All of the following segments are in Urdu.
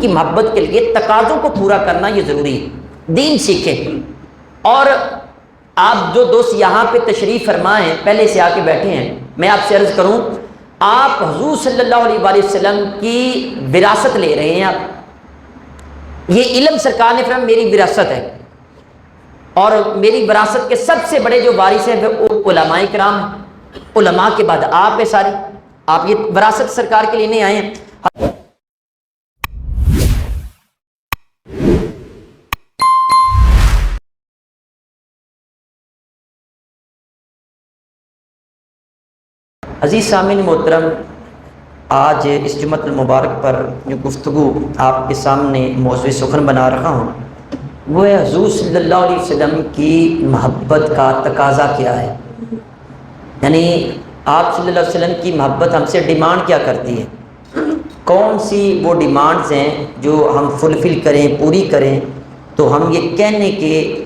کی محبت کے لیے تقاضوں کو پورا کرنا یہ ضروری ہے، دین سیکھیں۔ اور آپ جو دوست یہاں پہ تشریف فرما ہیں، پہلے سے آ کے بیٹھے ہیں، میں آپ سے عرض کروں، آپ حضور صلی اللہ علیہ وآلہ وسلم کی وراثت لے رہے ہیں۔ آپ یہ علم سرکار نے فرمایا میری وراثت ہے، اور میری وراثت کے سب سے بڑے جو وارث ہیں وہ علماء کرام ہیں، علماء کے بعد آپ ہے ساری، آپ یہ وراثت سرکار کے لینے آئے ہیں۔ عزیز سامعین محترم، آج اس جمعۃ المبارک پر جو گفتگو آپ کے سامنے موضوع سخن بنا رہا ہوں وہ ہے حضور صلی اللہ علیہ وسلم کی محبت کا تقاضا کیا ہے، یعنی آپ صلی اللہ علیہ وسلم کی محبت ہم سے ڈیمانڈ کیا کرتی ہے، کون سی وہ ڈیمانڈز ہیں جو ہم فلفل کریں، پوری کریں تو ہم یہ کہنے کے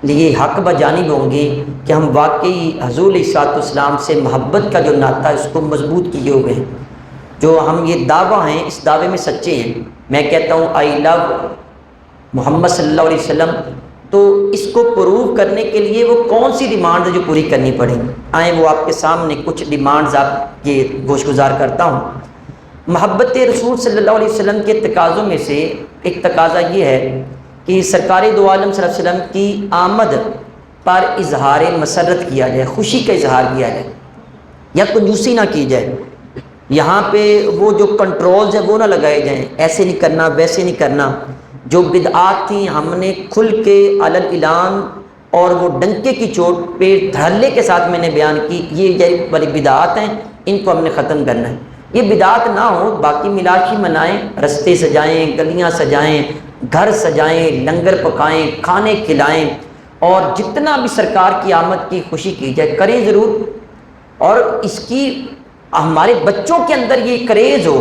لیے حق بجانب ہوں گے کہ ہم واقعی حضور علیہ السلام سے محبت کا جو ناطہ ہے اس کو مضبوط کیے ہوئے ہیں، جو ہم یہ دعویٰ ہیں اس دعوے میں سچے ہیں۔ میں کہتا ہوں آئی لو محمد صلی اللہ علیہ وسلم، تو اس کو پروو کرنے کے لیے وہ کون سی ڈیمانڈ ہے جو پوری کرنی پڑیں گی، آئیں وہ آپ کے سامنے کچھ ڈیمانڈز آپ کے گوش گزار کرتا ہوں۔ محبت رسول صلی اللہ علیہ وسلم کے تقاضوں میں سے ایک تقاضا یہ ہے کہ سرکار دو عالم صلی اللہ علیہ وسلم کی آمد پر اظہار مسرت کیا جائے، خوشی کا اظہار کیا جائے، یا کنجوسی نہ کی جائے، یہاں پہ وہ جو کنٹرولز ہیں وہ نہ لگائے جائیں، ایسے نہیں کرنا ویسے نہیں کرنا۔ جو بدعات تھیں ہم نے کھل کے علل اعلان اور وہ ڈنکے کی چوٹ پہ دھڑلے کے ساتھ میں نے بیان کی، یہ والی بدعات ہیں، ان کو ہم نے ختم کرنا ہے۔ یہ بدعات نہ ہو، باقی میلاد منائیں، رستے سجائیں، گلیاں سجائیں، گھر سجائیں، لنگر پکائیں، کھانے کھلائیں، اور جتنا بھی سرکار کی آمد کی خوشی کی جائے کریں ضرور، اور اس کی ہمارے بچوں کے اندر یہ کریز ہو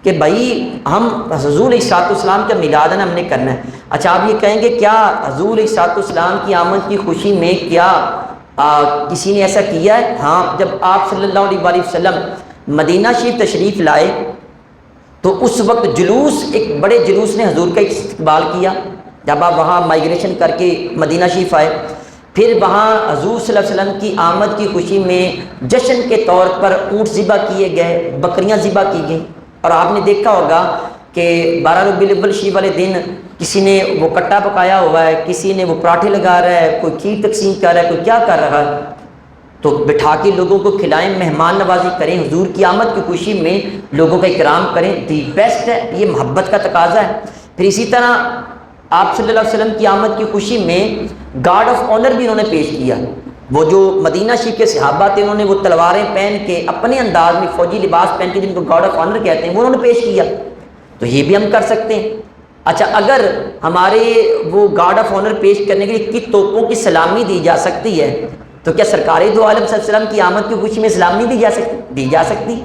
کہ بھائی ہم حضور علیہ السلام کا میلاد ہم نے کرنا ہے۔ اچھا آپ یہ کہیں گے کیا حضور علیہ السلام کی آمد کی خوشی میں کیا کسی نے ایسا کیا ہے؟ ہاں، جب آپ صلی اللہ علیہ وآلہ وسلم مدینہ شریف تشریف لائے تو اس وقت جلوس، ایک بڑے جلوس نے حضور کا استقبال کیا، جب آپ وہاں مائیگریشن کر کے مدینہ شریف آئے، پھر وہاں حضور صلی اللہ علیہ وسلم کی آمد کی خوشی میں جشن کے طور پر اونٹ ذبح کیے گئے، بکریاں ذبح کی گئیں، اور آپ نے دیکھا ہوگا کہ 12 ربیع الاول شریف والے دن کسی نے وہ کٹا پکایا ہوا ہے، کسی نے وہ پراٹھے لگا رہا ہے، کوئی کھیر تقسیم کر رہا ہے، کوئی کیا کر رہا ہے، تو بٹھا کے لوگوں کو کھلائیں، مہمان نوازی کریں، حضور کی آمد کی خوشی میں لوگوں کا اکرام کریں، دی بیسٹ ہے، یہ محبت کا تقاضا ہے۔ پھر اسی طرح آپ صلی اللہ علیہ وسلم کی آمد کی خوشی میں گارڈ آف آنر بھی انہوں نے پیش کیا، وہ جو مدینہ شریف کے صحابہ تھے انہوں نے وہ تلواریں پہن کے اپنے انداز میں فوجی لباس پہن کے، جن کو گارڈ آف آنر کہتے ہیں، وہ انہوں نے پیش کیا، تو یہ بھی ہم کر سکتے ہیں۔ اچھا اگر ہمارے وہ گارڈ آف آنر پیش کرنے کے لیے توپوں کی سلامی دی جا سکتی ہے تو کیا سرکار دو عالم صلی اللہ علیہ وسلم کی آمد کی خوشی میں سلام نہیں دی جا سکتی؟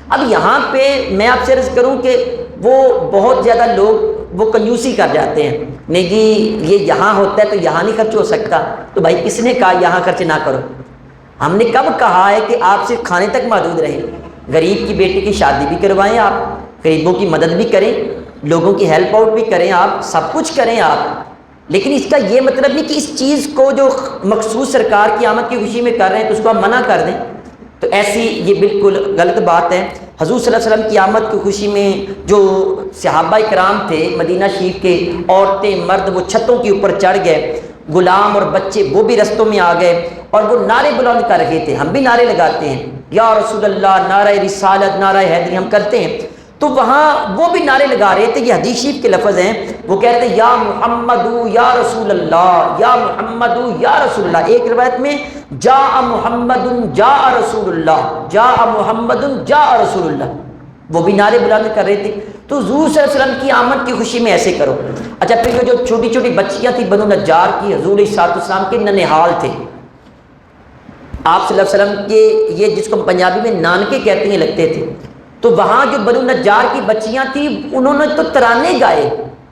اب یہاں پہ میں آپ سے عرض کروں کہ وہ بہت زیادہ لوگ وہ کنجوسی کر جاتے ہیں، نہیں جی یہ یہاں ہوتا ہے تو یہاں نہیں خرچ ہو سکتا، تو بھائی کس نے کہا یہاں خرچ نہ کرو؟ ہم نے کب کہا ہے کہ آپ صرف کھانے تک محدود رہیں؟ غریب کی بیٹی کی شادی بھی کروائیں، آپ غریبوں کی مدد بھی کریں، لوگوں کی ہیلپ آؤٹ بھی کریں، آپ سب کچھ کریں آپ، لیکن اس کا یہ مطلب نہیں کہ اس چیز کو جو مخصوص سرکار کی آمد کی خوشی میں کر رہے ہیں تو اس کو آپ منع کر دیں، تو ایسی یہ بالکل غلط بات ہے۔ حضور صلی اللہ علیہ وسلم کی آمد کی خوشی میں جو صحابہ کرام تھے مدینہ شریف کے، عورتیں مرد وہ چھتوں کے اوپر چڑھ گئے، غلام اور بچے وہ بھی رستوں میں آ گئے، اور وہ نعرے بلند کر رہے تھے، ہم بھی نعرے لگاتے ہیں، یا رسول اللہ، نعرہ رسالت، نعرہ حیدری ہم کرتے ہیں، تو وہاں وہ بھی نعرے لگا رہے تھے، یہ حدیث شریف کے لفظ ہیں، وہ کہتے ہیں یا محمد یا رسول اللہ، یا محمد یا رسول اللہ، ایک روایت میں جاء محمد جاء رسول اللہ، جاء محمد جاء رسول اللہ، وہ بھی نعرے بلند کر رہے تھے۔ تو حضور صلی اللہ علیہ وسلم کی آمد کی خوشی میں ایسے کرو۔ اچھا پھر وہ جو چھوٹی چھوٹی بچیاں تھیں بنو نجار کی، حضور علیہ السلام کے ننھال تھے، آپ صلی اللہ علیہ وسلم کے یہ جس کو پنجابی میں نانکے کہتے ہیں لگتے تھے، تو وہاں جو بنو نجار کی بچیاں تھیں انہوں نے تو ترانے گائے،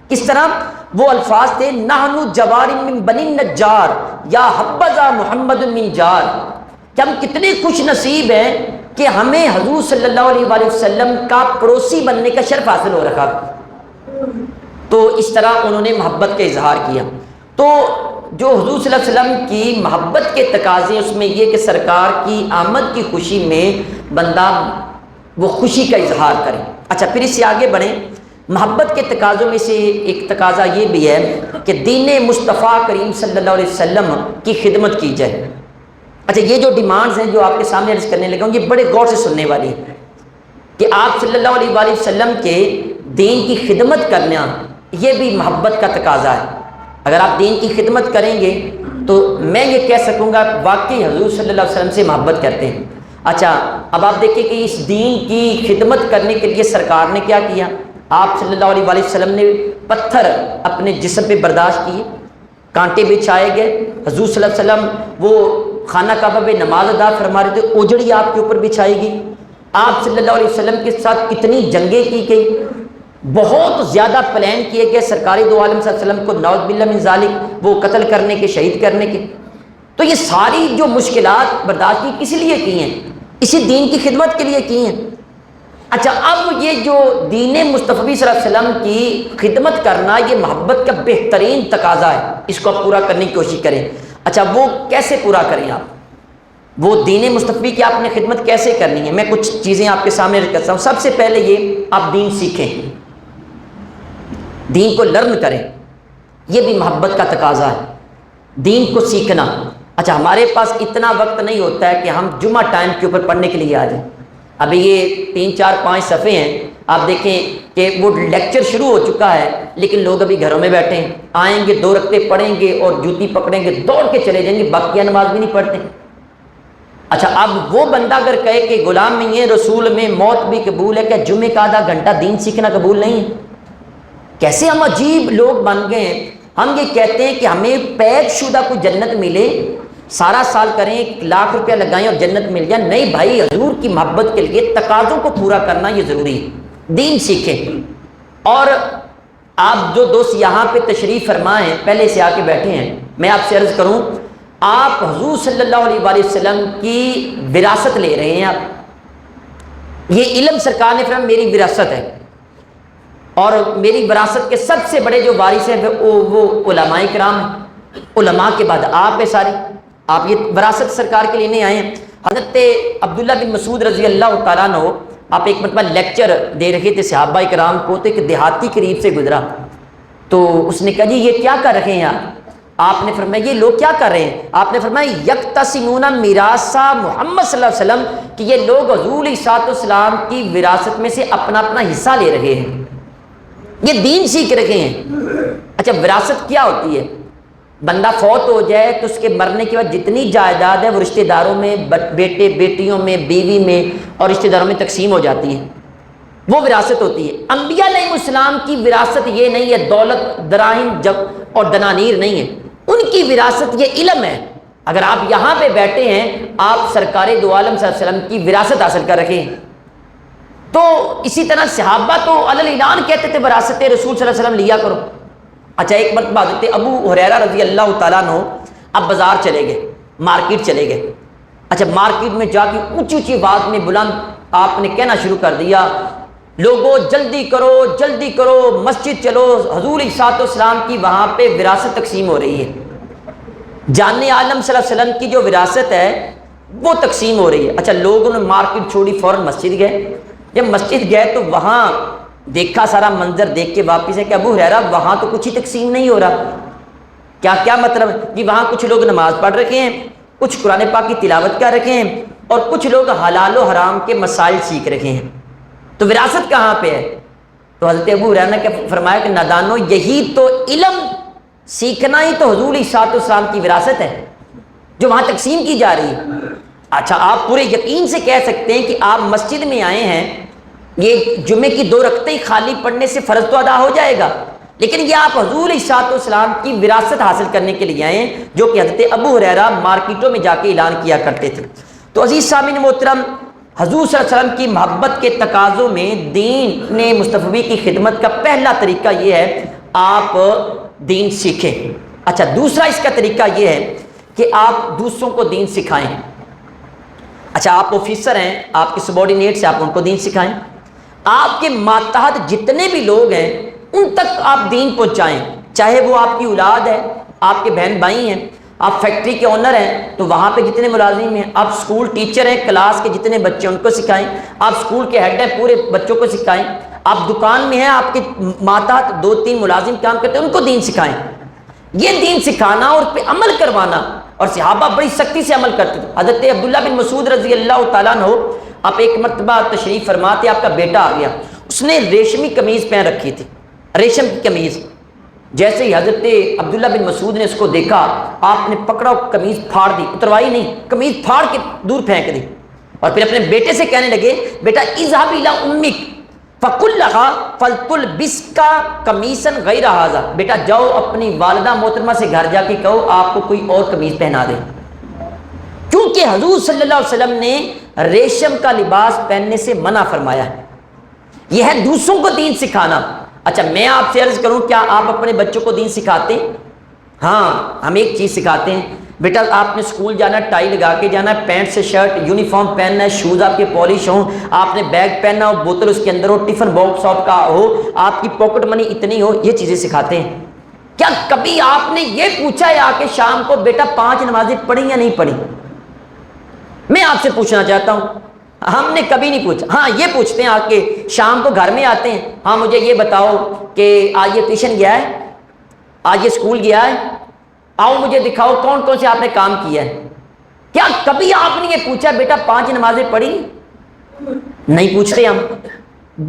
کس طرح؟ وہ الفاظ تھے نحن جوار من بنی نجار یا حبذا محمد من جار، کہ ہم کتنے خوش نصیب ہیں کہ ہمیں حضور صلی اللہ علیہ وآلہ وسلم کا پڑوسی بننے کا شرف حاصل ہو رکھا۔ تو اس طرح انہوں نے محبت کا اظہار کیا۔ تو جو حضور صلی اللہ علیہ وسلم کی محبت کے تقاضے اس میں یہ کہ سرکار کی آمد کی خوشی میں بندہ وہ خوشی کا اظہار کرے۔ اچھا پھر اس سے آگے بڑھیں، محبت کے تقاضوں میں سے ایک تقاضا یہ بھی ہے کہ دین مصطفیٰ کریم صلی اللہ علیہ وسلم کی خدمت کی جائے۔ اچھا یہ جو ڈیمانڈز ہیں جو آپ کے سامنے عرض کرنے لگا ہوں یہ بڑے غور سے سننے والی ہیں کہ آپ صلی اللہ علیہ وآلہ وسلم کے دین کی خدمت کرنا یہ بھی محبت کا تقاضا ہے۔ اگر آپ دین کی خدمت کریں گے تو میں یہ کہہ سکوں گا واقعی حضور صلی اللہ علیہ وسلم سے محبت کرتے ہیں۔ اچھا اب آپ دیکھیں کہ اس دین کی خدمت کرنے کے لیے سرکار نے کیا کیا، آپ صلی اللہ علیہ وآلہ وسلم نے پتھر اپنے جسم پہ برداشت کیے، کانٹے بچھائے گئے، حضور صلی اللہ علیہ وسلم وہ خانہ کعبہ میں نماز ادا فرما رہے تھے، اجڑی آپ کے اوپر بچھائی گئی، آپ صلی اللہ علیہ وسلم کے ساتھ کتنی جنگیں کی گئی، بہت زیادہ پلان کیے گئے سرکاری دو عالم صلی اللہ علیہ وسلم کو نعوذ باللہ من ذالک وہ قتل کرنے کے، شہید کرنے کے۔ تو یہ ساری جو مشکلات برداشت کی کس لیے کی ہیں؟ اسی دین کی خدمت کے لیے کی ہیں۔ اچھا اب یہ جو دین مصطفی صلی اللہ علیہ وسلم کی خدمت کرنا یہ محبت کا بہترین تقاضا ہے، اس کو آپ پورا کرنے کی کوشش کریں۔ اچھا وہ کیسے پورا کریں آپ، وہ دین مصطفی کی آپ نے خدمت کیسے کرنی ہے؟ میں کچھ چیزیں آپ کے سامنے رکھ کرتا ہوں۔ سب سے پہلے یہ آپ دین سیکھیں، دین کو لرن کریں، یہ بھی محبت کا تقاضا ہے، دین کو سیکھنا۔ اچھا ہمارے پاس اتنا وقت نہیں ہوتا ہے کہ ہم جمعہ ٹائم کے اوپر پڑھنے کے لیے آ جائیں۔ ابھی یہ 3 4 5 صفحے ہیں، آپ دیکھیں کہ وہ لیکچر شروع ہو چکا ہے لیکن لوگ ابھی گھروں میں بیٹھے ہیں، آئیں گے 2 رکعتیں پڑھیں گے اور جوتی پکڑیں گے دوڑ کے چلے جائیں گے، باقیہ نماز بھی نہیں پڑھتے۔ اچھا اب وہ بندہ اگر کہے کہ غلام میں یہ رسول میں موت بھی قبول ہے، کہ جمعے کا آدھا گھنٹہ دین سیکھنا قبول نہیں ہے؟ کیسے ہم عجیب لوگ بن گئے ہیں۔ ہم یہ کہتے ہیں کہ ہمیں پیک شدہ کوئی جنت ملے، سارا سال کریں 1 لاکھ روپیہ لگائیں اور جنت مل جائے۔ نہیں بھائی، حضور کی محبت کے لیے تقاضوں کو پورا کرنا یہ ضروری ہے، دین سیکھیں۔ اور آپ جو دوست یہاں پہ تشریف فرما ہیں، پہلے سے آ کے بیٹھے ہیں، میں آپ سے عرض کروں آپ حضور صلی اللہ علیہ وآلہ وسلم کی وراثت لے رہے ہیں۔ آپ یہ علم سرکار نے فرمایا میری وراثت ہے، اور میری وراثت کے سب سے بڑے جو وارث ہیں وہ علماء کرام ہیں، علماء کے بعد آپ ہیں سارے، آپ یہ وراثت سرکار کے لیے آئے ہیں۔ حضرت عبداللہ بن مسعود رضی اللہ تعالیٰ عنہ آپ ایک مرتبہ لیکچر دے رہے تھے صحابہ کرام کو، تو ایک دیہاتی قریب سے گزرا، تو اس نے کہا جی یہ کیا کر رہے ہیں آپ نے فرمایا یہ لوگ کیا کر رہے ہیں؟ آپ نے فرمایا یکتسمون میراث محمد صلی اللہ علیہ وسلم، کہ یہ لوگ حضور علیہ السلام کی وراثت میں سے اپنا اپنا حصہ لے رہے ہیں، یہ دین سیکھ رہے ہیں۔ اچھا وراثت کیا ہوتی ہے؟ بندہ فوت ہو جائے تو اس کے مرنے کے بعد جتنی جائیداد ہے وہ رشتہ داروں میں، بیٹے بیٹیوں میں، بیوی میں اور رشتہ داروں میں تقسیم ہو جاتی ہے، وہ وراثت ہوتی ہے۔ انبیاء علیہ السلام کی وراثت یہ نہیں ہے دولت دراہم اور دنانیر نہیں ہے، ان کی وراثت یہ علم ہے۔ اگر آپ یہاں پہ بیٹھے ہیں آپ سرکار دو عالم صلی اللہ علیہ وسلم کی وراثت حاصل کر رکھے ہیں۔ تو اسی طرح صحابہ تو علی الاعلان کہتے تھے وراثت رسول صلی اللہ علیہ وسلم لیا کرو۔ اچھا ایک مرتبہ حضرت ابو ہریرہ رضی اللہ تعالیٰ عنہ اب بازار چلے گئے، مارکیٹ چلے گئے۔ اچھا مارکیٹ میں جا کے اونچی اونچی آواز میں بلند آپ نے کہنا شروع کر دیا، لوگوں جلدی کرو مسجد چلو، حضور علیہ السلام کی وہاں پہ وراثت تقسیم ہو رہی ہے، جان عالم صلی اللہ علیہ وسلم کی جو وراثت ہے وہ تقسیم ہو رہی ہے۔ اچھا لوگوں نے مارکیٹ چھوڑی فوراً مسجد گئے، جب مسجد گئے تو وہاں دیکھا سارا منظر دیکھ کے واپس ہے کہ ابو ہریرہ وہاں تو کچھ ہی تقسیم نہیں ہو رہا، کیا مطلب ہے کہ وہاں کچھ لوگ نماز پڑھ رکھے ہیں، کچھ قرآن پاک کی تلاوت کر رکھے ہیں اور کچھ لوگ حلال و حرام کے مسائل سیکھ رکھے ہیں، تو وراثت کہاں پہ ہے؟ تو حضرت ابو ہریرہ نے فرمایا کہ نادانو یہی تو علم سیکھنا ہی تو حضور علیہ السلام کی وراثت ہے جو وہاں تقسیم کی جا رہی ہے۔ اچھا آپ پورے یقین سے کہہ سکتے ہیں کہ آپ مسجد میں آئے ہیں، یہ جمعے کی 2 رکعتیں خالی پڑھنے سے فرض تو ادا ہو جائے گا، لیکن یہ آپ حضور علیہ السلام کی وراثت حاصل کرنے کے لیے آئے ہیں جو کہ حضرت ابو ہریرہ مارکیٹوں میں جا کے اعلان کیا کرتے تھے۔ تو عزیز سامعین محترم، حضور صلی اللہ علیہ وسلم کی محبت کے تقاضوں میں دین مصطفی کی خدمت کا پہلا طریقہ یہ ہے آپ دین سیکھیں۔ اچھا دوسرا اس کا طریقہ یہ ہے کہ آپ دوسروں کو دین سکھائیں۔ اچھا آپ آفیسر ہیں، آپ کے سبارڈینیٹس ہیں، آپ ان کو دین سکھائیں۔ آپ کے ماتحت جتنے بھی لوگ ہیں ان تک آپ دین پہنچائیں، چاہے وہ آپ کی اولاد ہے، آپ کے بہن بھائی ہیں، آپ فیکٹری کے اونر ہیں تو وہاں پہ جتنے ملازم ہیں، آپ اسکول ٹیچر ہیں، کلاس کے جتنے بچے ہیں ان کو سکھائیں، آپ اسکول کے ہیڈ ہیں پورے بچوں کو سکھائیں، آپ دکان میں ہیں، آپ کے ماتحت 2-3 ملازم کام کرتے ہیں ان کو دین سکھائیں۔ یہ دین سکھانا اور اس پہ عمل کروانا، اور صحابہ بڑی سختی سے عمل کرتے تھے۔ حضرت عبداللہ بن مسعود رضی اللہ تعالیٰ عنہ، آپ ایک مرتبہ تشریف فرماتے، آپ کا بیٹا آ گیا، اس نے ریشمی قمیض پہن رکھی تھی، ریشم کی قمیض۔ جیسے ہی حضرت عبداللہ بن مسعود نے اس کو دیکھا، آپ نے پکڑا قمیض پھاڑ دی، اتروائی نہیں، قمیض پھاڑ کے دور پھینک دی، اور پھر اپنے بیٹے سے کہنے لگے بیٹا اذهب الى امک فقل لها فلتلبسک قمیصا غیر ھذا، بیٹا جاؤ اپنی والدہ محترمہ سے گھر جا کے کہو آپ کو کوئی اور قمیض پہنا دے، کیونکہ حضور صلی اللہ علیہ وسلم نے ریشم کا لباس پہننے سے منع فرمایا ہے۔ یہ ہے دوسروں کو دین سکھانا۔ اچھا میں آپ سے عرض کروں، کیا آپ اپنے بچوں کو دین سکھاتے ہیں؟ ہاں، ہم ایک چیز سکھاتے ہیں، بیٹا آپ نے اسکول جانا ہے، ٹائی لگا کے جانا ہے، پینٹ سے شرٹ یونیفارم پہننا ہے، شوز آپ کے پالش ہوں، آپ نے بیگ پہننا ہو، بوتل اس کے اندر ہو، ٹفن باکس آپ کا ہو، آپ کی پاکٹ منی اتنی ہو، یہ چیزیں سکھاتے ہیں۔ کیا کبھی آپ نے یہ پوچھا ہے آ کے شام کو بیٹا 5 نمازیں پڑھی یا نہیں پڑھی؟ میں آپ سے پوچھنا چاہتا ہوں، ہم نے کبھی نہیں پوچھا۔ ہاں یہ پوچھتے ہیں آ کے شام کو گھر میں آتے ہیں، ہاں مجھے یہ بتاؤ کہ آج یہ ٹیوشن گیا ہے، آج یہ اسکول گیا ہے، آؤ مجھے دکھاؤ کون کون سے آپ نے کام کیا ہے۔ کیا کبھی آپ نے یہ پوچھا بیٹا 5 نمازیں پڑھی؟ نہیں پوچھتے ہم۔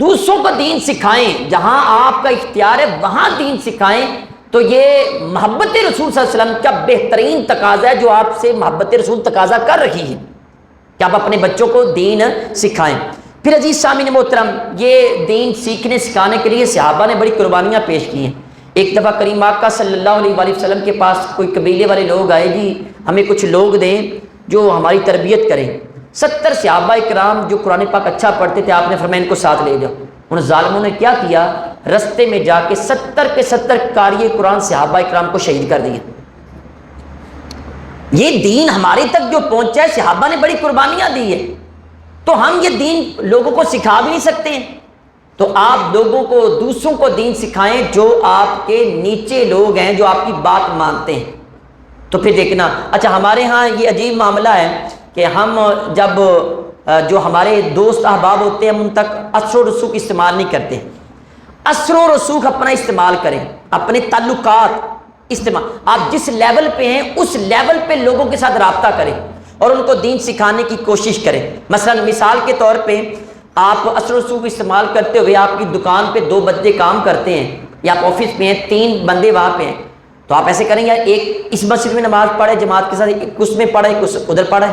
دوسروں کو دین سکھائیں، جہاں آپ کا اختیار ہے وہاں دین سکھائیں، تو یہ محبت رسول صلی اللہ علیہ وسلم کا بہترین تقاضا ہے جو آپ سے محبت رسول تقاضا کر رہی ہے کہ آپ اپنے بچوں کو دین سکھائیں۔ پھر عزیز سامعین محترم، یہ دین سیکھنے سکھانے کے لیے صحابہ نے بڑی قربانیاں پیش کی ہیں۔ ایک دفعہ کریم آقا صلی اللہ علیہ وآلہ وسلم کے پاس کوئی قبیلے والے لوگ آئے، جی ہمیں کچھ لوگ دیں جو ہماری تربیت کریں۔ 70 صحابہ کرام جو قرآن پاک اچھا پڑھتے تھے، آپ نے فرمایا ان کو ساتھ لے جاؤ۔ ان ظالموں نے کیا کیا، رستے میں جا کے 70 کے 70 قاری قرآن صحابہ کرام کو شہید کر دیا۔ یہ دین ہمارے تک جو پہنچا ہے، صحابہ نے بڑی قربانیاں دی ہے، تو ہم یہ دین لوگوں کو سکھا بھی نہیں سکتے ہیں؟ تو آپ لوگوں کو، دوسروں کو دین سکھائیں جو آپ کے نیچے لوگ ہیں، جو آپ کی بات مانتے ہیں۔ تو پھر دیکھنا، اچھا ہمارے ہاں یہ عجیب معاملہ ہے کہ ہم جب جو ہمارے دوست احباب ہوتے ہیں، ہم ان تک اثر و رسوخ استعمال نہیں کرتے۔ اثر و رسوخ اپنا استعمال کریں، اپنے تعلقات استعمال، آپ جس لیول پہ ہیں اس لیول پہ لوگوں کے ساتھ رابطہ کریں اور ان کو دین سکھانے کی کوشش کریں۔ مثلا مثال کے طور پہ آپ اثر و رسوخ استعمال کرتے ہوئے آپ کی دکان پہ 2 بندے کام کرتے ہیں، یا آپ آفس میں ہیں 3 بندے وہاں پہ ہیں، تو آپ ایسے کریں گے ایک اس مسجد میں نماز پڑھے جماعت کے ساتھ، ایک اس میں پڑھے ایک ادھر پڑھے،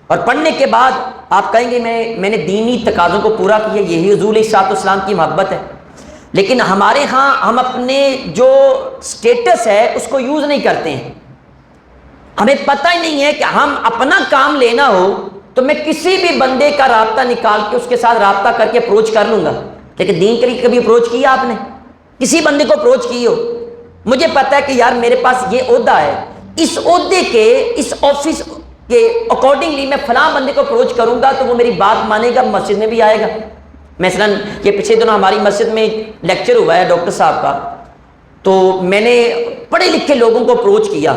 اور پڑھنے کے بعد آپ کہیں گے میں نے دینی تقاضوں کو پورا کیا، یہی حضور علیہ الصلوۃ والسلام کی محبت ہے۔ لیکن ہمارے ہاں ہم اپنے جو سٹیٹس ہے اس کو یوز نہیں کرتے ہیں، ہمیں پتہ ہی نہیں ہے کہ ہم اپنا کام لینا ہو تو میں کسی بھی بندے کا رابطہ نکال کے اس کے ساتھ رابطہ کر کے اپروچ کر لوں گا، لیکن دین کے لیے کبھی اپروچ کیا آپ نے؟ کسی بندے کو اپروچ کی ہو؟ مجھے پتہ ہے کہ یار میرے پاس یہ عہدہ ہے، اس عہدے کے اس آفس کے اکارڈنگلی میں فلاں بندے کو اپروچ کروں گا تو وہ میری بات مانے گا، مسجد میں بھی آئے گا۔ مثلا یہ پچھلے دنوں ہماری مسجد میں لیکچر ہوا ہے ڈاکٹر صاحب کا، تو میں نے پڑھے لکھے لوگوں کو اپروچ کیا،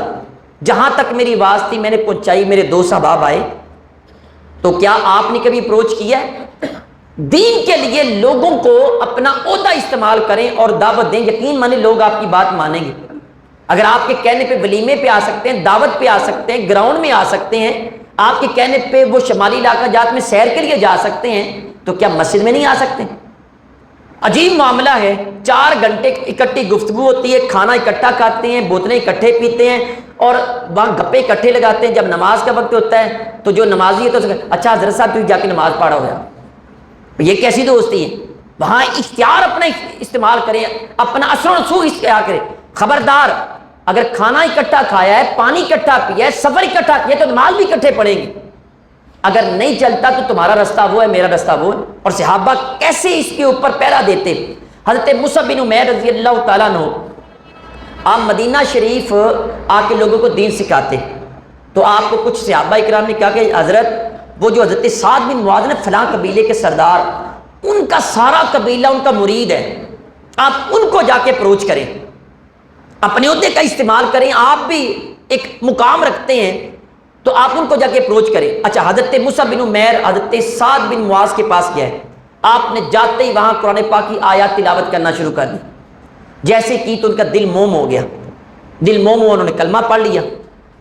جہاں تک میری آواز تھی میں نے پہنچائی، میرے 2 احباب آئے۔ تو کیا آپ نے کبھی اپروچ کیا ہے؟ دین کے لیے لوگوں کو اپنا عہدہ استعمال کریں اور دعوت دیں، یقین مانے لوگ آپ کی بات مانیں گے۔ اگر آپ کے کہنے پہ ولیمے پہ آ سکتے ہیں، دعوت پہ آ سکتے ہیں، گراؤنڈ میں آ سکتے ہیں، آپ کے کہنے پہ وہ شمالی علاقہ جات میں سیر کے لیے جا سکتے ہیں، تو کیا مسجد میں نہیں آ سکتے؟ عجیب معاملہ ہے، 4 گھنٹے اکٹھی گفتگو ہوتی ہے، کھانا اکٹھا کھاتے ہیں، بوتلیں اکٹھے پیتے ہیں، اور وہاں گپے اکٹھے لگاتے ہیں۔ جب نماز کا وقت ہوتا ہے تو جو نمازی ہے تو اچھا حضرت صاحب تو جا کے نماز پڑھا ہو جائے، یہ کیسی دوستی ہے؟ وہاں اختیار اپنا استعمال کریں، اپنا اثر و رسوخ اختیار کریں۔ خبردار، اگر کھانا اکٹھا کھایا ہے، پانی اکٹھا پیا ہے، سفر اکٹھا کیا تو نماز بھی اکٹھے پڑھیں گے۔ اگر نہیں چلتا تو تمہارا رستہ وہ ہے، میرا رستہ وہ ہے۔ اور صحابہ کیسے اس کے اوپر پہرا دیتے۔ حضرت مصعب بن عمیر رضی اللہ تعالیٰ عنہ، آپ مدینہ شریف آ کے لوگوں کو دین سکھاتے، تو آپ کو کچھ صحابہ کرام نے کہا کہ حضرت وہ جو حضرت سعد بن معاذ نے فلاں قبیلے کے سردار، ان کا سارا قبیلہ ان کا مرید ہے، آپ ان کو جا کے اپروچ کریں، اپنے عہدے کا استعمال کریں، آپ بھی ایک مقام رکھتے ہیں تو آپ ان کو جا کے اپروچ کریں۔ اچھا، حضرت مصعب بن عمیر حضرت سعد بن معاذ کے پاس گئے، آپ نے جاتے ہی وہاں قرآن پاک کی آیات تلاوت کرنا شروع کر دی، جیسے کی تو ان کا دل موم ہو گیا، دل موم ہوا، انہوں نے کلمہ پڑھ لیا۔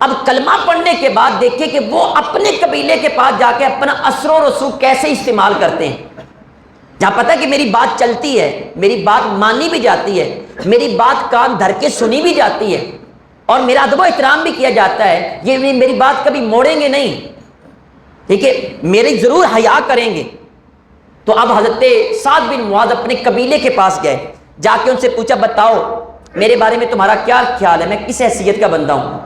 اب کلمہ پڑھنے کے بعد دیکھیں کہ وہ اپنے قبیلے کے پاس جا کے اپنا اثر و رسوخ کیسے استعمال کرتے ہیں، جہاں پتہ کہ میری بات چلتی ہے، میری بات مانی بھی جاتی ہے، میری بات کان دھر کے سنی بھی جاتی ہے، اور میرا ادب و احترام بھی کیا جاتا ہے، یہ میری بات کبھی موڑیں گے نہیں، ٹھیک ہے، میری ضرور حیا کریں گے۔ تو اب حضرت سعد بن معاذ اپنے قبیلے کے پاس گئے، جا کے ان سے پوچھا بتاؤ میرے بارے میں تمہارا کیا خیال ہے، میں کس حیثیت کا بندہ ہوں؟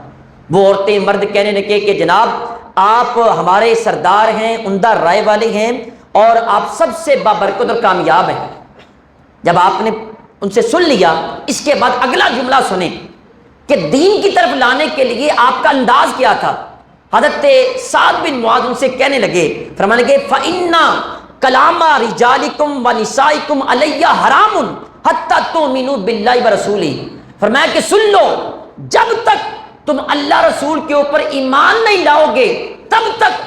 وہ عورتیں مرد کہنے لگے کہ جناب آپ ہمارے سردار ہیں، عمدہ رائے والے ہیں، اور آپ سب سے بابرکت اور کامیاب ہیں۔ جب آپ نے ان سے سن لیا، اس کے بعد اگلا جملہ سنیں کہ دین کی طرف لانے کے لیے آپ کا انداز کیا تھا۔ حضرت سعد بن معاذ ان سے کہنے لگے، فرمانے لگے فَإِنَّ کلام رجالکم و نسائکم علیہ حرام حتی تؤمنوا باللہ ورسولہ، فرمایا کہ سن لو، جب تک تم اللہ رسول کے اوپر ایمان نہیں لاؤ گے تب تک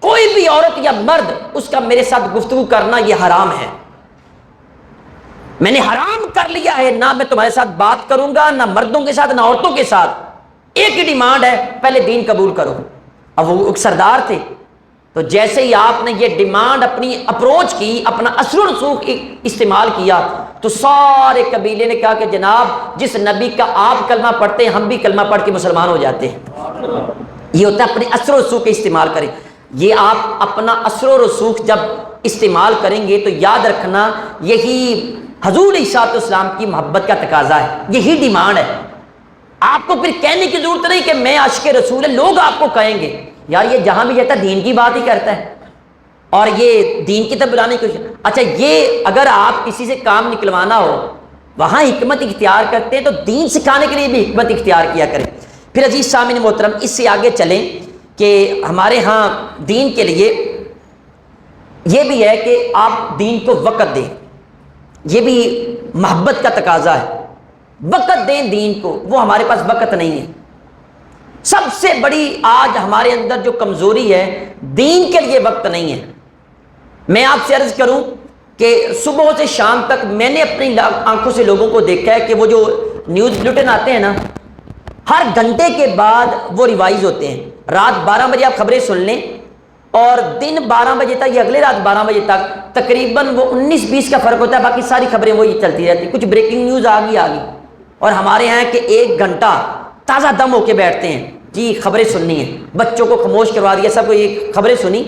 کوئی بھی عورت یا مرد اس کا میرے ساتھ گفتگو کرنا یہ حرام ہے، میں نے حرام کر لیا ہے، نہ میں تمہارے ساتھ بات کروں گا، نہ مردوں کے ساتھ نہ عورتوں کے ساتھ، ایک ہی ڈیمانڈ ہے، پہلے دین قبول کرو۔ اب وہ ایک سردار تھے، تو جیسے ہی آپ نے یہ ڈیمانڈ اپنی اپروچ کی، اپنا اثر و رسوخ استعمال کیا، تو سارے قبیلے نے کہا کہ جناب جس نبی کا آپ کلمہ پڑھتے ہیں ہم بھی کلمہ پڑھ کے مسلمان ہو جاتے ہیں۔ یہ ہوتا ہے اپنے اثر و رسوخ کا استعمال کریں۔ یہ آپ اپنا اثر و رسوخ جب استعمال کریں گے تو یاد رکھنا یہی حضور علیہ السلام کی محبت کا تقاضا ہے، یہی ڈیمانڈ ہے۔ آپ کو پھر کہنے کی ضرورت نہیں کہ میں عاشق رسول ہے، لوگ آپ کو کہیں گے یار یہ جہاں بھی جاتا ہے دین کی بات ہی کرتا ہے اور یہ دین کی طرف بلانے کی کوشش۔ اچھا، یہ اگر آپ کسی سے کام نکلوانا ہو وہاں حکمت اختیار کرتے ہیں تو دین سکھانے کے لیے بھی حکمت اختیار کیا کریں۔ پھر عزیز سامعین محترم، اس سے آگے چلیں کہ ہمارے ہاں دین کے لیے یہ بھی ہے کہ آپ دین کو وقت دیں، یہ بھی محبت کا تقاضا ہے، وقت دیں دین کو، وہ ہمارے پاس وقت نہیں ہے۔ سب سے بڑی آج ہمارے اندر جو کمزوری ہے، دین کے لیے وقت نہیں ہے۔ میں آپ سے عرض کروں کہ صبح سے شام تک میں نے اپنی آنکھوں سے لوگوں کو دیکھا ہے کہ وہ جو نیوز بلیٹن آتے ہیں نا، ہر گھنٹے کے بعد وہ ریوائز ہوتے ہیں۔ رات 12 بجے آپ خبریں سن لیں اور دن 12 بجے تک یا اگلے رات 12 بجے تک تقریباً وہ 19-20 کا فرق ہوتا ہے، باقی ساری خبریں وہی چلتی رہتی، کچھ بریکنگ نیوز آ گئی۔ اور ہمارے یہاں کہ 1 گھنٹہ تازہ دم ہو کے بیٹھتے ہیں، جی خبریں سننی ہیں، بچوں کو خاموش کروا دیا، سب کو یہ خبریں سنی،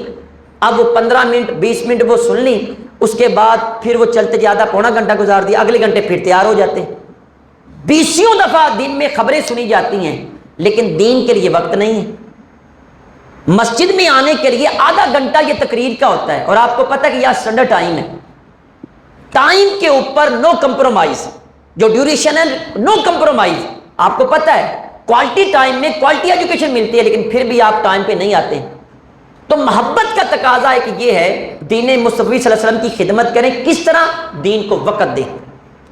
اب وہ 15 منٹ 20 منٹ وہ سن لی، اس کے بعد پھر وہ چلتے زیادہ پونا گھنٹہ گزار دیا، اگلے گھنٹے پھر تیار ہو جاتے ہیں۔ 20 دفعہ دن میں خبریں سنی جاتی ہیں لیکن دین کے لیے وقت نہیں ہے۔ مسجد میں آنے کے لیے آدھا گھنٹہ یہ تقریر کا ہوتا ہے، اور آپ کو پتہ ہے کہ یہ اسٹینڈرڈ ٹائم ہے، ٹائم کے اوپر نو کمپرومائز، جو ڈیوریشن ہے نو کمپرومائز۔ آپ کو پتہ ہے کوالٹی ٹائم میں کوالٹی ایجوکیشن ملتی ہے لیکن پھر بھی آپ ٹائم پہ نہیں آتے۔ تو محبت کا تقاضا ہے کہ یہ ہے دین مصطفی صلی اللہ علیہ وسلم کی خدمت کریں، کس طرح؟ دین کو وقت دیں۔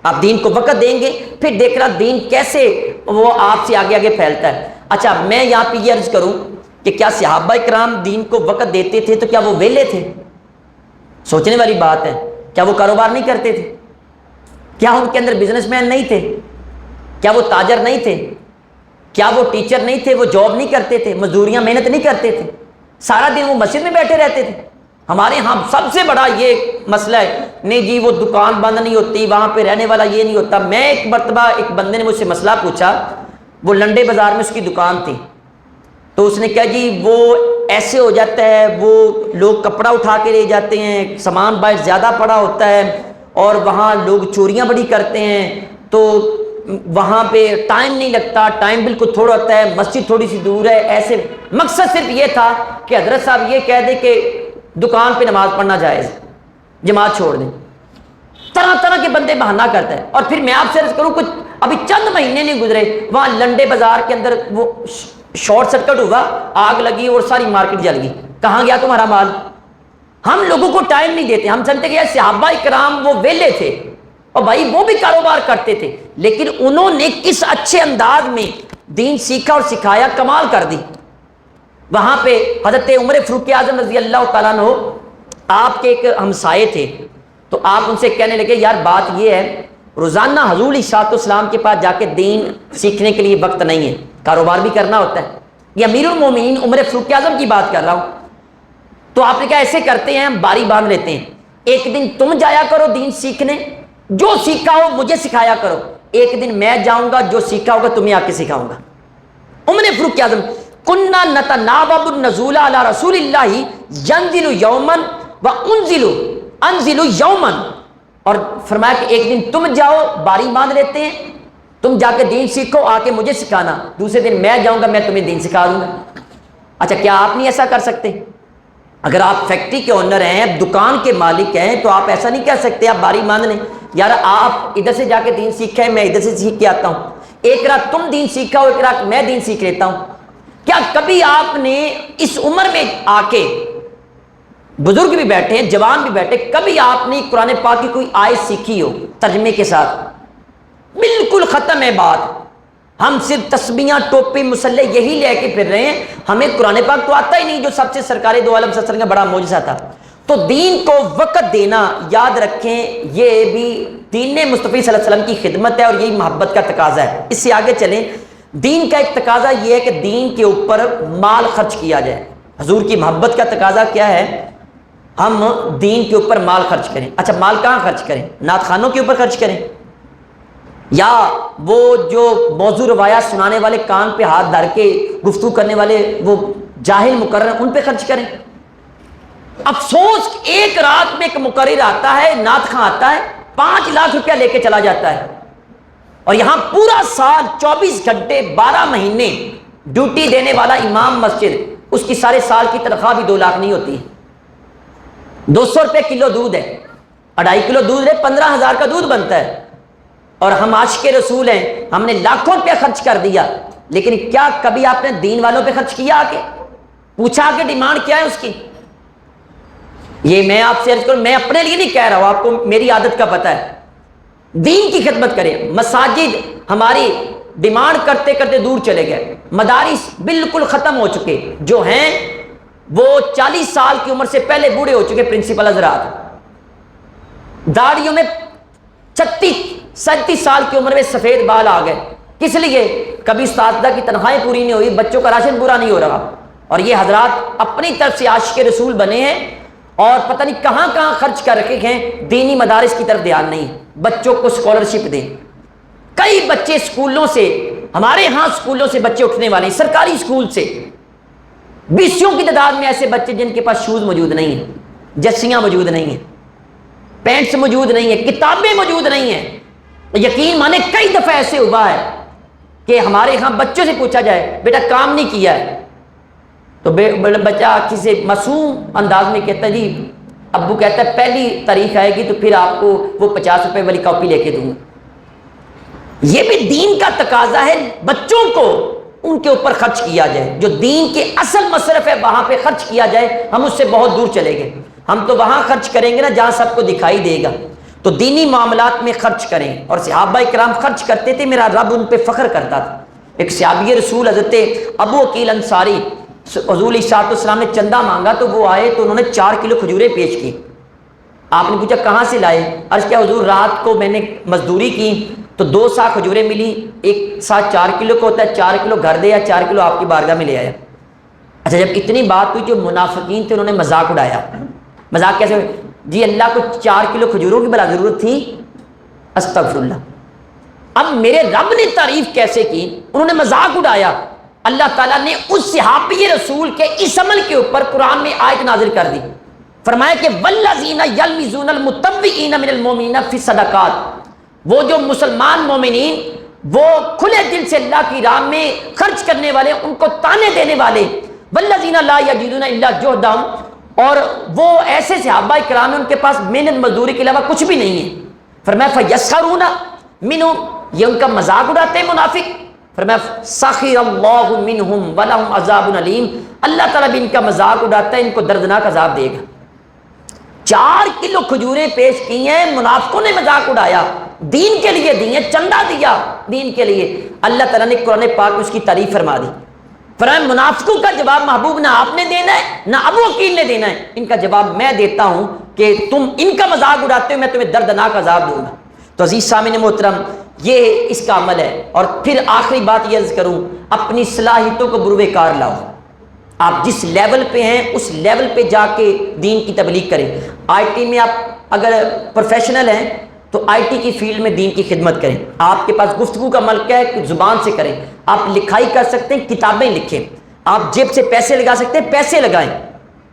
آپ دین کو وقت دیں گے پھر دیکھنا دین کیسے وہ آپ سے آگے آگے پھیلتا ہے۔ اچھا، میں یہاں پہ یہ عرض کروں کہ کیا صحابہ کرام دین کو وقت دیتے تھے تو کیا وہ ویلے تھے؟ سوچنے والی بات ہے۔ کیا وہ کاروبار نہیں کرتے تھے؟ کیا ان کے اندر بزنس مین نہیں تھے؟ کیا وہ تاجر نہیں تھے؟ کیا وہ ٹیچر نہیں تھے؟ وہ جاب نہیں کرتے تھے؟ مزدوریاں محنت نہیں کرتے تھے؟ سارا دن وہ مسجد میں بیٹھے رہتے تھے؟ ہمارے ہاں سب سے بڑا یہ مسئلہ ہے، نہیں جی وہ دکان بند نہیں ہوتی، وہاں پہ رہنے والا یہ نہیں ہوتا۔ میں ایک مرتبہ ایک بندے نے مجھ سے مسئلہ پوچھا، وہ لنڈے بازار میں اس کی دکان تھی، تو اس نے کہا جی وہ ایسے ہو جاتا ہے، وہ لوگ کپڑا اٹھا کے لے جاتے ہیں، سامان باہر زیادہ پڑا ہوتا ہے اور وہاں لوگ چوریاں بڑی کرتے ہیں، تو وہاں پہ ٹائم نہیں لگتا، ٹائم بالکل تھوڑا ہوتا ہے، مسجد تھوڑی سی دور ہے۔ ایسے مقصد صرف یہ تھا کہ حضرت صاحب یہ کہہ دے کہ دکان پہ نماز پڑھنا جائز، جماعت چھوڑ دیں۔ طرح طرح کے بندے بہانہ کرتا ہے۔ اور پھر میں آپ سے عرض کروں، کچھ ابھی چند مہینے نہیں گزرے، وہاں لنڈے بازار کے اندر وہ شارٹ سرکٹ ہوا، آگ لگی اور ساری مارکیٹ جل گئی۔ کہاں گیا تمہارا مال؟ ہم لوگوں کو ٹائم نہیں دیتے، ہم سمجھتے کہ صحابہ کرام وہ ویلے تھے، اور بھائی وہ بھی کاروبار کرتے تھے، لیکن انہوں نے کس اچھے انداز میں دین سیکھا اور سکھایا، کمال کر دی۔ وہاں پہ حضرت عمر فاروق اعظم رضی اللہ تعالیٰ عنہ آپ کے ایک ہمسائے تھے، تو آپ ان سے کہنے لگے یار بات یہ ہے، روزانہ حضور علیہ الصلوۃ والسلام کے پاس جا کے دین سیکھنے کے لیے وقت نہیں ہے، کاروبار بھی کرنا ہوتا ہے۔ یہ امیر المومنین عمر فاروق اعظم کی بات کر رہا ہوں۔ تو آپ نے کہا ایسے کرتے ہیں، ہم باری باندھ لیتے ہیں، ایک دن تم جایا کرو دین سیکھنے، جو سیکھا ہو مجھے سکھایا کرو، ایک دن میں جاؤں گا، جو سیکھا ہوگا تمہیں آ کے سکھاؤں گا۔ عمر فاروق اعظم کننا نتناوب النزول علی رسول اللہ ینزل یوما انزل یوما، اور فرمایا کہ ایک دن تم جاؤ، باری باندھ لیتے ہیں، تم جا کے دین سیکھو، آ کے مجھے سکھانا، دوسرے دن میں جاؤں گا، میں تمہیں دین سکھا دوں گا۔ اچھا کیا آپ نہیں ایسا کر سکتے؟ اگر آپ فیکٹری کے اونر ہیں، دکان کے مالک ہیں، تو آپ ایسا نہیں کہہ سکتے آپ باری باندھ لیں، یار آپ ادھر سے جا کے دین سیکھیں، میں ادھر سے سیکھ کے آتا ہوں، ایک رات تم دین سیکھا ہو، ایک رات میں دین سیکھ لیتا ہوں۔ کیا کبھی آپ نے اس عمر میں آ کے، بزرگ بھی بیٹھے ہیں، جوان بھی بیٹھے، کبھی آپ نے قرآن پاک کی کوئی آیت سیکھی ہو ترجمے کے ساتھ؟ بالکل ختم ہے بات، ہم صرف تسبیحاں، ٹوپی، مسلح یہی لے کے پھر رہے ہیں، ہمیں قرآن پاک تو آتا ہی نہیں، جو سب سے سرکار دو عالم صلی اللہ علیہ وسلم کا بڑا معجزہ تھا۔ تو دین کو وقت دینا، یاد رکھیں یہ بھی دین مصطفی صلی اللہ علیہ وسلم کی خدمت ہے، اور یہی محبت کا تقاضا ہے۔ اس سے آگے چلیں، دین کا ایک تقاضا یہ ہے کہ دین کے اوپر مال خرچ کیا جائے۔ حضور کی محبت کا تقاضا کیا ہے؟ ہم دین کے اوپر مال خرچ کریں۔ اچھا مال کہاں خرچ کریں؟ نعت خانوں کے اوپر خرچ کریں، یا وہ جو موضوع روایات سنانے والے، کان پہ ہاتھ دھر کے گفتگو کرنے والے وہ جاہل مقرر، ان پہ خرچ کریں؟ افسوس ایک رات میں ایک مقرر آتا ہے، نعت خواں آتا ہے، 5 لاکھ روپیہ لے کے چلا جاتا ہے، اور یہاں پورا سال 24 گھنٹے 12 مہینے ڈیوٹی دینے والا امام مسجد، اس کی سارے سال کی تنخواہ بھی 2 لاکھ نہیں ہوتی۔ 200 روپے کلو دودھ ہے، 2.5 کلو دودھ ہے، 15,000 کا دودھ بنتا ہے، اور ہم عاشق رسول ہیں، ہم نے لاکھوں روپیہ خرچ کر دیا، لیکن کیا کبھی آپ نے دین والوں پہ خرچ کیا؟ آ کے پوچھا کہ ڈیمانڈ کیا ہے اس کی؟ یہ میں آپ سے عرض کروں، میں اپنے لیے نہیں کہہ رہا ہوں، آپ کو میری عادت کا پتہ ہے، دین کی خدمت کریں۔ مساجد ہماری ڈیمانڈ کرتے کرتے دور چلے گئے، مدارس بالکل ختم ہو چکے، جو ہیں وہ 40 سال کی عمر سے پہلے بوڑھے ہو چکے پرنسپل حضرات، داڑھیوں میں 36-37 سال کی عمر میں سفید بال آ گئے، کس لیے؟ کبھی اساتذہ کی تنخواہیں پوری نہیں ہوئی، بچوں کا راشن پورا نہیں ہو رہا، اور یہ حضرات اپنی طرف سے عاشق رسول بنے ہیں، اور پتہ نہیں کہاں کہاں خرچ کر رکھے ہیں، دینی مدارس کی طرف دھیان نہیں، بچوں کو اسکالرشپ دیں۔ کئی بچے اسکولوں سے، ہمارے ہاں اسکولوں سے بچے اٹھنے والے ہیں، سرکاری اسکول سے 20 کی تعداد میں ایسے بچے جن کے پاس شوز موجود نہیں ہیں، جرسیاں موجود نہیں ہیں، پینٹس موجود نہیں ہیں، کتابیں موجود نہیں ہیں۔ یقین مانے کئی دفعہ ایسے ہوا ہے کہ ہمارے ہاں بچوں سے پوچھا جائے بیٹا کام نہیں کیا ہے، تو بچہ کسی معصوم انداز میں کہتا ہے جی، ابو کہتا ہے پہلی تاریخ آئے گی تو پھر آپ کو وہ 50 روپے والی کاپی لے کے دوں گا۔ یہ بھی دین کا تقاضا ہے، بچوں کو ان کے اوپر خرچ کیا جائے، جو دین کے اصل مصرف ہے وہاں پہ خرچ کیا جائے۔ ہم اس سے بہت دور چلے گئے، ہم تو وہاں خرچ کریں گے نا جہاں سب کو دکھائی دے گا، تو دینی معاملات میں خرچ کریں۔ اور صحابہ کرام خرچ کرتے تھے، میرا رب ان پہ فخر کرتا تھا۔ ایک صحابی رسول حضرت ابو عقیل انصاری، حضور علیہ السلام نے چندہ مانگا تو وہ آئے تو انہوں نے 4 کلو کھجوریں پیش کی۔ آپ نے پوچھا کہاں سے لائے؟ عرض کیا حضور رات کو میں نے مزدوری کی تو 2 سا کھجوریں ملی، ایک سا 4 کلو کا ہوتا ہے، 4 کلو گھر دے یا 4 کلو آپ کی بارگاہ میں لے آیا۔ اچھا جب اتنی بات ہوئی، جو منافقین تھے انہوں نے مذاق اڑایا۔ مذاق کیسے ہوئے؟ جی اللہ کو 4 کلو کھجوروں کی بلا ضرورت تھی؟ استغفر اللہ۔ اب میرے رب نے تعریف کیسے کی؟ انہوں نے مذاق اڑایا۔ اللہ تعالیٰ نے اس صحابی رسول کے اس عمل کے اوپر قرآن میں آیت نازل کر دی، فرمایا کہ والذین یلمزون المطوعین من المؤمنین فی الصدقات، وہ جو مسلمان مومنین وہ کھلے دل سے اللہ کی راہ میں خرچ کرنے والے، ان کو تانے دینے والے، والذین لا یجدون الا جہدہم، اور وہ ایسے صحابہ کرام ہیں ان کے پاس محنت مزدوری کے علاوہ کچھ بھی نہیں ہے، فرمایا فیسخرون منہم، یہ ان کا مذاق اڑاتے ہیں منافق، فرمایا سخر اللہ منہم ولہم عذاب علیم، اللہ تعالیٰ بھی ان کا مذاق اڑاتا ہے، ان کو دردناک عذاب دے گا۔ 4 کلو کھجوریں پیش کی ہیں، منافقوں نے مذاق اڑایا، دین کے لیے دی ہیں، چندہ دیا دین کے لیے۔ اللہ تعالیٰ نے قرآن پاک میں اس کی تعریف فرما دی، فرمایا منافقوں کا جواب محبوب نہ آپ نے دینا ہے نہ ابو عقیل نے دینا ہے، ان کا جواب میں دیتا ہوں کہ تم ان کا مذاق اڑاتے ہو، میں تمہیں دردناک عذاب دوں گا۔ تو عزیز سامعین محترم، یہ اس کا عمل ہے۔ اور پھر آخری بات یہ عرض کروں، اپنی صلاحیتوں کو بروئے کار لاؤ۔ آپ جس لیول پہ ہیں اس لیول پہ جا کے دین کی تبلیغ کریں۔ آئی ٹی میں آپ اگر پروفیشنل ہیں تو آئی ٹی کی فیلڈ میں دین کی خدمت کریں۔ آپ کے پاس گفتگو کا ملکہ ہے کہ زبان سے کریں، آپ لکھائی کر سکتے ہیں، کتابیں لکھیں، آپ جیب سے پیسے لگا سکتے ہیں، پیسے لگائیں۔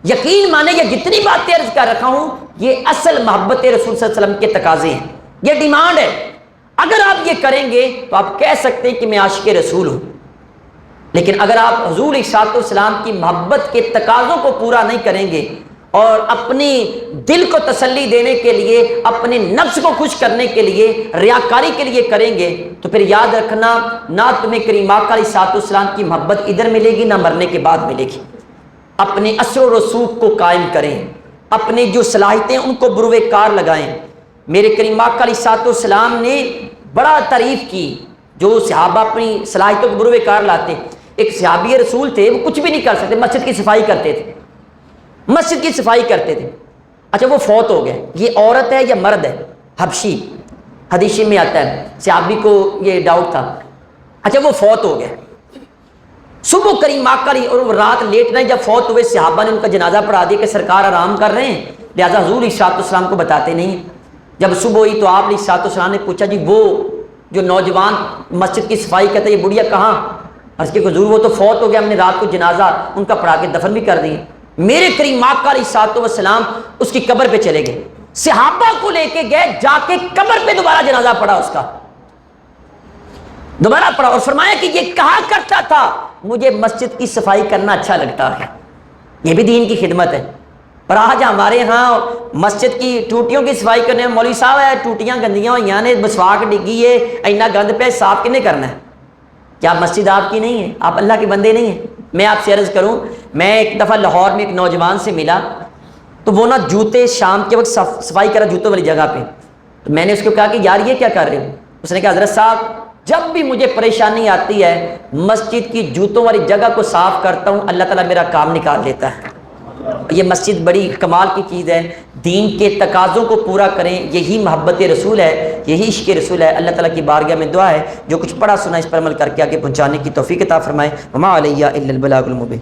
یقین مانیں یہ جتنی باتیں عرض کر رکھا ہوں یہ اصل محبت رسول صلی اللہ علیہ وسلم کے تقاضے ہیں، یہ ڈیمانڈ ہے۔ اگر آپ یہ کریں گے تو آپ کہہ سکتے ہیں کہ میں عاشق رسول ہوں، لیکن اگر آپ حضور علیہ السلام کی محبت کے تقاضوں کو پورا نہیں کریں گے اور اپنی دل کو تسلی دینے کے لیے، اپنے نفس کو خوش کرنے کے لیے، ریاکاری کے لیے کریں گے تو پھر یاد رکھنا نہ تمہیں کریم آقا علیہ السلام کی محبت ادھر ملے گی نہ مرنے کے بعد ملے گی۔ اپنے اثر و رسوخ کو قائم کریں، اپنی جو صلاحیتیں ان کو بروئے کار لگائیں۔ میرے کریم آقا علیہ السلام نے بڑا تعریف کی جو صحابہ اپنی صلاحیتوں کو بروئے کار لاتے۔ ایک صحابی رسول تھے، وہ کچھ بھی نہیں کر سکتے، مسجد کی صفائی کرتے تھے، مسجد کی صفائی کرتے تھے۔ اچھا وہ فوت ہو گئے، یہ عورت ہے یا مرد ہے؟ حبشی، حدیث میں آتا ہے، صحابی کو یہ ڈاؤٹ تھا۔ اچھا وہ فوت ہو گئے، صبح کریم آقا اور رات لیٹ نہیں، جب فوت ہوئے صحابہ نے ان کا جنازہ پڑھا دیا کہ سرکار آرام کر رہے ہیں، لہٰذا حضور علیہ السلام کو بتاتے نہیں۔ جب صبح ہوئی تو آپ علیہ السلام نے پوچھا جی وہ جو نوجوان مسجد کی صفائی کرتا ہے یہ بڑھیا کہاں؟ اس کے حضور وہ تو فوت ہو گیا، ہم نے رات کو جنازہ ان کا پڑھا کے دفن بھی کر دیے۔ میرے کریم آقا علیہ السلام اس کی قبر پہ چلے گئے، صحابہ کو لے کے گئے، جا کے قبر پہ دوبارہ جنازہ پڑھا، اس کا دوبارہ پڑھا اور فرمایا کہ یہ کہا کرتا تھا مجھے مسجد کی صفائی کرنا اچھا لگتا ہے۔ یہ بھی دین کی خدمت ہے۔ اور آج ہمارے ہاں مسجد کی ٹوٹیوں کی صفائی کرنے میں مولوی صاحب ہے ٹوٹیاں گندیاں ہوئی ہیں، مسواک ڈگی ہے، اینا گند پہ صاف کنے کرنا ہے؟ کیا مسجد آپ کی نہیں ہے؟ آپ اللہ کے بندے نہیں ہیں؟ میں آپ سے عرض کروں، میں ایک دفعہ لاہور میں ایک نوجوان سے ملا تو وہ نا جوتے شام کے وقت صفائی کرا جوتوں والی جگہ پہ، تو میں نے اس کو کہا کہ یار یہ کیا کر رہے ہو؟ اس نے کہا حضرت صاحب جب بھی مجھے پریشانی آتی ہے مسجد کی جوتوں والی جگہ کو صاف کرتا ہوں، اللہ تعالیٰ میرا کام نکال دیتا ہے۔ یہ مسجد بڑی کمال کی چیز ہے، دین کے تقاضوں کو پورا کریں، یہی محبت رسول ہے، یہی عشق رسول ہے۔ اللہ تعالیٰ کی بارگاہ میں دعا ہے جو کچھ پڑھا سنا اس پر عمل کر کے آگے پہنچانے کی توفیق عطا فرمائے۔ وما علیہ الا البلاغ المبین۔